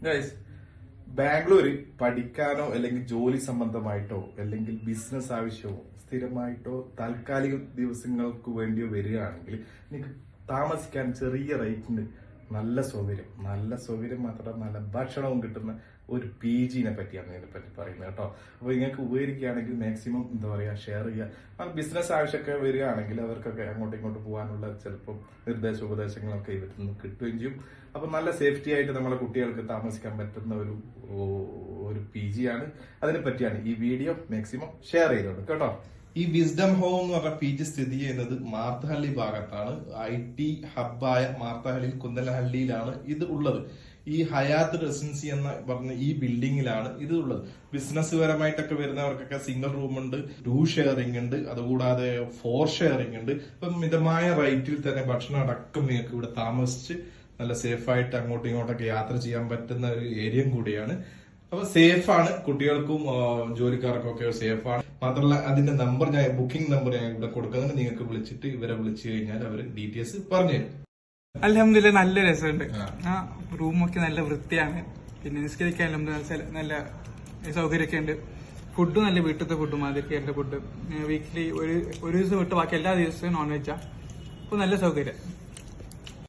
Guys, Bangalore പഠിക്കാനോ അല്ലെങ്കിൽ ജോലി സംബന്ധമായിട്ടോ അല്ലെങ്കിൽ ബിസിനസ് ആവശ്യമോ സ്ഥിരമായിട്ടോ താൽക്കാലിക ദിവസങ്ങൾക്ക് വേണ്ടിയോ വരികയാണെങ്കിൽ നിങ്ങൾക്ക് താമസിക്കാൻ ചെറിയ റേറ്റിന് നല്ല സൗകര്യം മാത്രമല്ല നല്ല ഭക്ഷണവും കിട്ടുന്ന ഒരു PG-നെ പറ്റിയാണ് ഇതിനെപ്പറ്റി പറയുന്നത് കേട്ടോ. അപ്പോൾ നിങ്ങൾക്ക് ഉപകരിക്കുകയാണെങ്കിൽ മാക്സിമം ഷെയർ ചെയ്യുക. ബിസിനസ് ആവശ്യമൊക്കെ വരികയാണെങ്കിൽ അവർക്കൊക്കെ അങ്ങോട്ടും ഇങ്ങോട്ടും പോകാനുള്ള ചിലപ്പം ഉപദേശങ്ങളൊക്കെ ഇവരിൽ നിന്ന് കിട്ടുകയും ചെയ്യും. അപ്പൊ നല്ല സേഫ്റ്റി ആയിട്ട് നമ്മളെ കുട്ടികൾക്ക് താമസിക്കാൻ പറ്റുന്ന ഒരു PG-ആണ്. അതിനെ പറ്റിയാണ് ഈ വീഡിയോ. മാക്സിമം ഷെയർ ചെയ്തോളൂ കേട്ടോ. ഈ വിസ്ഡം ഹോം എന്ന് പറഞ്ഞ PG സ്ഥിതി ചെയ്യുന്നത് മാർത്തഹള്ളി ഭാഗത്താണ്. IT ഹബ്ബായ മാർത്തഹള്ളിയിൽ കുന്നലഹള്ളിയിലാണ് ഇത് ഉള്ളത്. ഈ ഹയാത്ത് റെസിഡൻസി എന്ന് പറഞ്ഞ ഈ ബിൽഡിങ്ങിലാണ് ഇത് ഉള്ളത്. ബിസിനസ് പരമായിട്ടൊക്കെ വരുന്നവർക്കൊക്കെ സിംഗിൾ റൂം ഉണ്ട്, 2 ഷെയറിംഗ് ഉണ്ട്, അതുകൂടാതെ 4 ഷെയറിംഗ് ഉണ്ട്. ഇപ്പം മിതമായ റേറ്റിൽ തന്നെ ഭക്ഷണം അടക്കം നിങ്ങൾക്ക് ഇവിടെ താമസിച്ച് നല്ല സേഫായിട്ട് അങ്ങോട്ടും ഇങ്ങോട്ടൊക്കെ യാത്ര ചെയ്യാൻ പറ്റുന്ന ഒരു ഏരിയയും കൂടിയാണ്. അപ്പൊ സേഫാണ്, കുട്ടികൾക്കും ജോലിക്കാർക്കും ഒക്കെ സേഫാണ്. മാത്രമല്ല അതിന്റെ നമ്പർ ബുക്കിംഗ് നമ്പർ ഞാൻ ഇവിടെ കൊടുക്കുന്നുണ്ട്. നിങ്ങൾക്ക് വിളിച്ചിട്ട് ഇവരെ വിളിച്ചു കഴിഞ്ഞാൽ അവർ ഡീറ്റെയിൽസ് പറഞ്ഞുതരും. അൽഹംദുലില്ലാ നല്ല രസമുണ്ട്. റൂമൊക്കെ നല്ല വൃത്തിയാണ്. പിന്നെ നിസ്കരിക്കാൻ നല്ല സൗകര്യമൊക്കെ ഉണ്ട്. ഫുഡും നല്ല വീട്ടിലത്തെ ഫുഡും മാതിരിക്ക് എന്റെ ഫുഡ്. വീക്കിലി ഒരു ദിവസം വിട്ട് ബാക്കി എല്ലാ ദിവസവും നോൺ വെജാ. അപ്പൊ നല്ല സൗകര്യം.